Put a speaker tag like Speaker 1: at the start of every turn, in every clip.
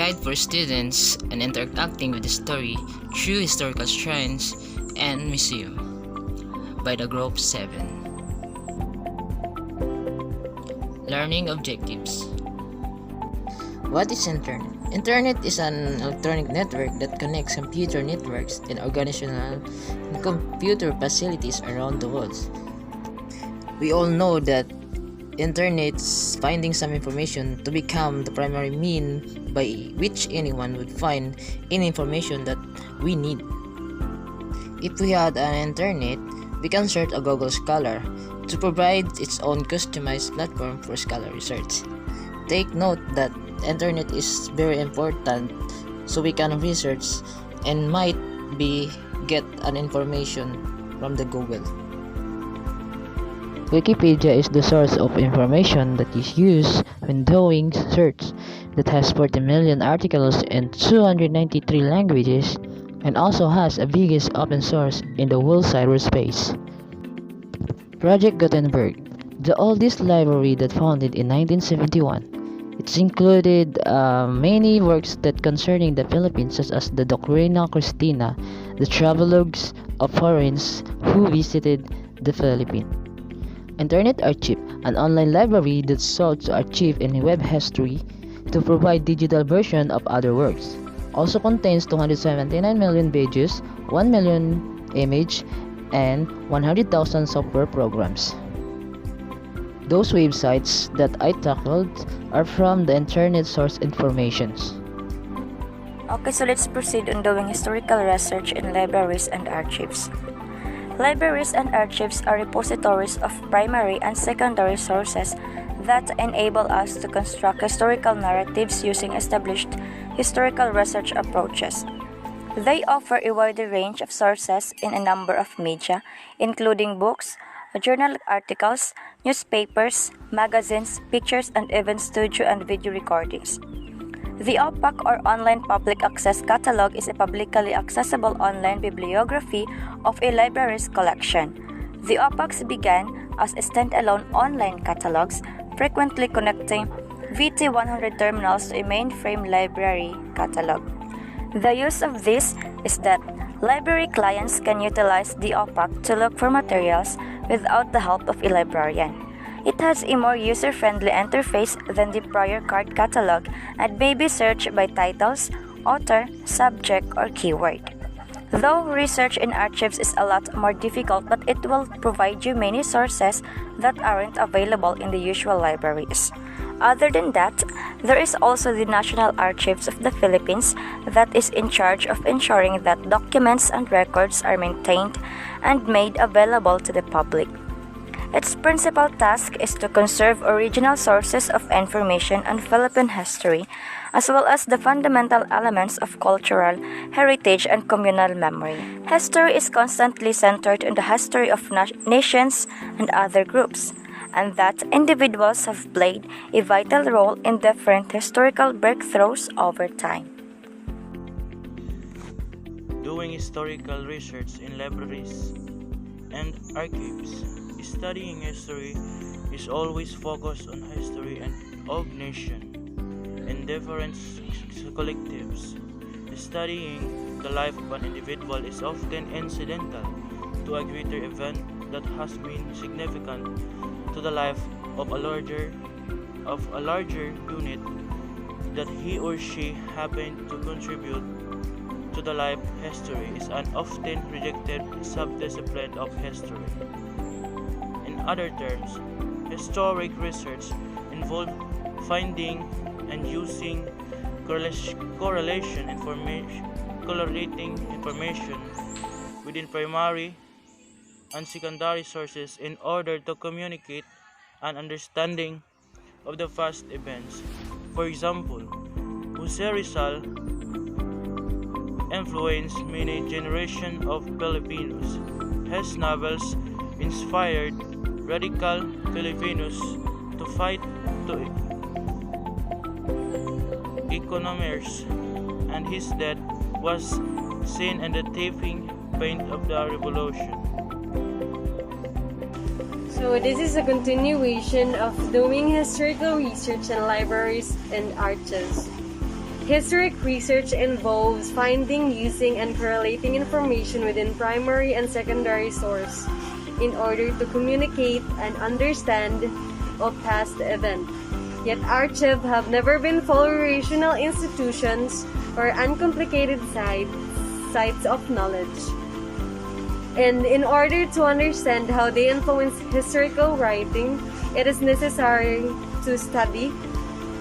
Speaker 1: guide for students and interacting with the story through historical shrines and museum by the Group 7. Learning objectives. What is Internet? Internet is an electronic network that connects computer networks and organizational and computer facilities around the world. We all know that Internet's finding some information to become the primary mean by which anyone would find any information that we need. If we had an internet, we can search a Google Scholar to provide its own customized platform for scholar research. Take note that internet is very important so we can research and might be get an information from the Google. Wikipedia is the source of information that is used when doing search that has 40 million articles in 293 languages and also has the biggest open source in the whole cyberspace. Project Gutenberg, the oldest library that founded in 1971. It's included many works that concerning the Philippines such as the Doctrina Christina, the travelogues of foreigners who visited the Philippines. Internet Archive, an online library that sought to archive in web history to provide digital version of other works. Also contains 279 million pages, 1 million image, and 100,000 software programs. Those websites that I tackled are from the internet source informations.
Speaker 2: Okay, so let's proceed on doing historical research in libraries and archives. Libraries and archives are repositories of primary and secondary sources that enable us to construct historical narratives using established historical research approaches. They offer a wider range of sources in a number of media, including books, journal articles, newspapers, magazines, pictures, and even studio and video recordings. The OPAC or Online Public Access Catalog is a publicly accessible online bibliography of a library's collection. The OPACs began as standalone online catalogs, frequently connecting VT100 terminals to a mainframe library catalog. The use of this is that library clients can utilize the OPAC to look for materials without the help of a librarian. It has a more user-friendly interface than the prior card catalog and may be searched by titles, author, subject, or keyword. Though research in archives is a lot more difficult, but it will provide you many sources that aren't available in the usual libraries. Other than that, there is also the National Archives of the Philippines that is in charge of ensuring that documents and records are maintained and made available to the public. Its principal task is to conserve original sources of information on Philippine history, as well as the fundamental elements of cultural heritage and communal memory. History is constantly centered on the history of nations and other groups, and that individuals have played a vital role in different historical breakthroughs over time.
Speaker 3: Doing historical research in libraries and archives. Studying history is always focused on history and of nation and different collectives. Studying the life of an individual is often incidental to a greater event that has been significant to the life of a larger unit that he or she happened to contribute to the life history is an often rejected subdiscipline of history. In other terms, historic research involves finding and using correlating information within primary and secondary sources in order to communicate an understanding of the past events. For example, Jose Rizal influenced many generations of Filipinos. His novels inspired radical Filipinos to fight to economics, and his death was seen in the tipping point of the revolution.
Speaker 4: So this is a continuation of doing historical research in libraries and archives. Historic research involves finding, using, and correlating information within primary and secondary source in order to communicate and understand of past events. Yet archives have never been fully rational institutions or uncomplicated sites of knowledge. And in order to understand how they influence historical writing, it is necessary to study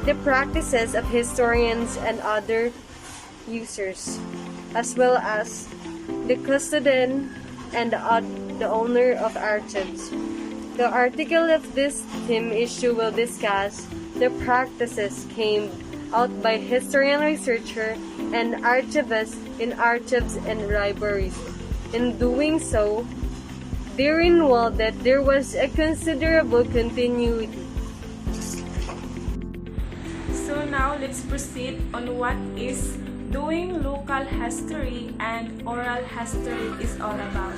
Speaker 4: the practices of historians and other users, as well as the custodian and the owner of archives. The article of this theme issue will discuss the practices carried out by historian researcher and archivists in archives and libraries. In doing so, they renewed that there was a considerable continuity.
Speaker 5: So now let's proceed on what is doing local history and oral history is all about.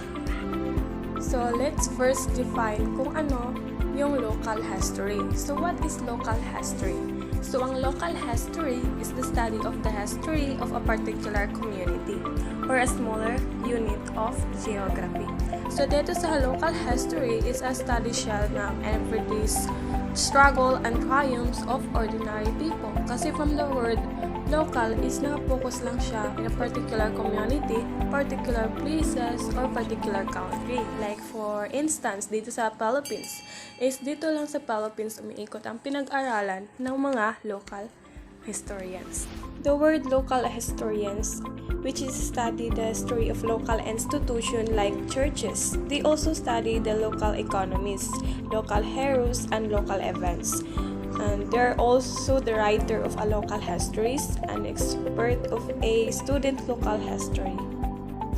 Speaker 5: So let's first define kung ano yung local history. So what is local history? So ang local history is the study of the history of a particular community or a smaller unit of geography. So dito sa local history is a study siya na emphasize struggle and triumphs of ordinary people. Kasi from the word local is naka-focus lang siya in a particular community, particular places, or particular country. Like for instance, dito sa Philippines, is dito lang sa Philippines umiikot ang pinag-aralan ng mga local historians. The word local historians, which is study the history of local institutions like churches. They also study the local economies, local heroes, and local events. And they're also the writer of a local histories and expert of a student local history.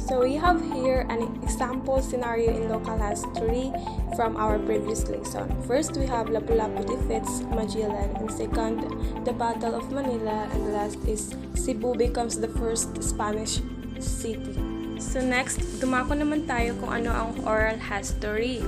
Speaker 5: So we have here an example scenario in local history from our previous lesson. First, we have Lapu-Lapu defeats Magellan, and second, the Battle of Manila, and the last is Cebu becomes the first Spanish city. So next, dumako naman tayo kung ano ang oral history.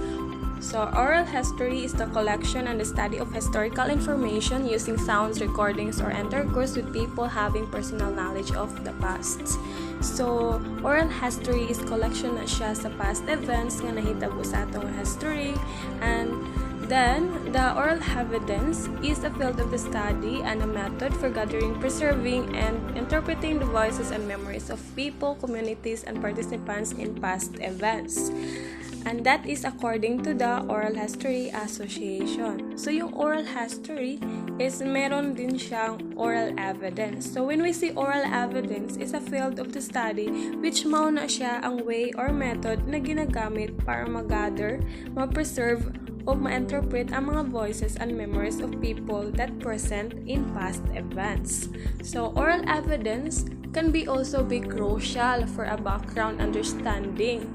Speaker 5: So, oral history is the collection and the study of historical information using sounds, recordings, or intercourse with people having personal knowledge of the past. So, oral history is collection na siya sa past events nga nahitabo sa atong history. And then, the oral evidence is a field of the study and a method for gathering, preserving, and interpreting the voices and memories of people, communities, and participants in past events. And that is according to the Oral History Association. So, yung oral history is meron din siyang oral evidence. So, when we see oral evidence is a field of the study which mao na siya ang way or method na ginagamit para mag-gather, ma-preserve, o ma-interpret ang mga voices and memories of people that present in past events. So, oral evidence can be also be crucial for a background understanding.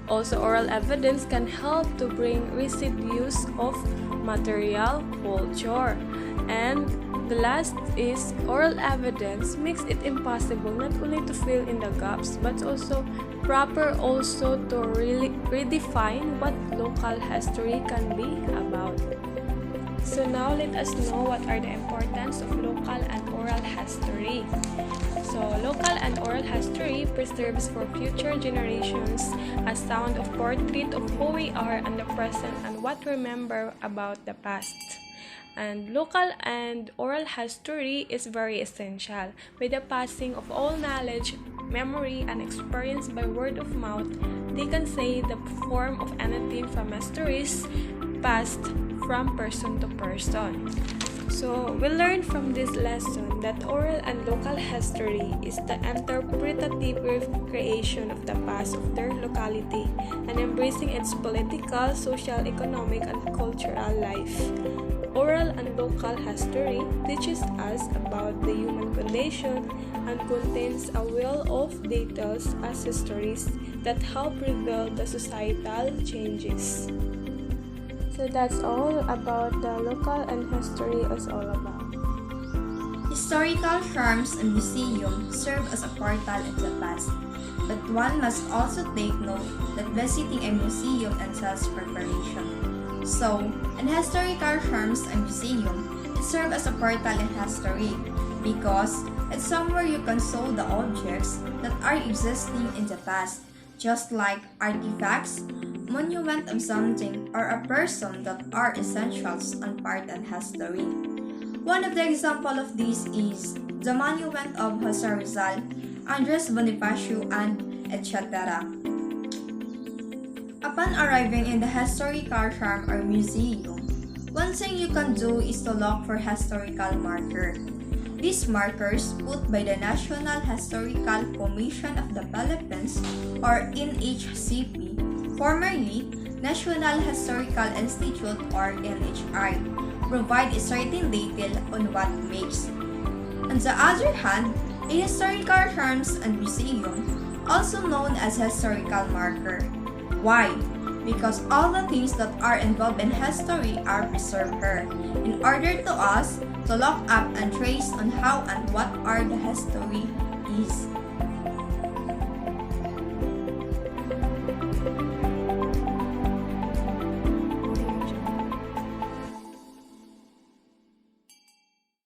Speaker 5: Also, oral evidence can help to bring residues of material culture. And the last is oral evidence makes it impossible not only to fill in the gaps but also proper also to really redefine what local history can be about. So now let us know what are the importance of local and oral history. So local and oral history preserves for future generations a sound of portrait of who we are in the present and what we remember about the past. And local and oral history is very essential. With the passing of all knowledge, memory, and experience by word of mouth, they can say the form of anything from histories passed from person to person. So, we learned from this lesson that oral and local history is the interpretative creation of the past of their locality and embracing its political, social, economic, and cultural life. Oral and local history teaches us about the human condition and contains a wealth of details as histories that help reveal the societal changes. So that's all about the local and history is all about.
Speaker 6: Historical farms and museums serve as a portal into the past, but one must also take note that visiting a museum entails preparation. So, in historical farms and museum, it serves as a portal in history because It's somewhere you can show the objects that are existing in the past, just like artifacts, monument of something, or a person that are essentials and part of history. One of the examples of this is the monument of Jose Rizal, Andres Bonifacio, and etc. Upon arriving in the historical farm or museum, one thing you can do is to look for historical marker. These markers put by the National Historical Commission of the Philippines or NHCP, formerly National Historical Institute or NHI, provide a certain detail on what makes. On the other hand, a historical terms and museum, also known as historical marker. Why? Because all the things that are involved in history are preserved here, in order to us to look up and trace on how and what are the history is.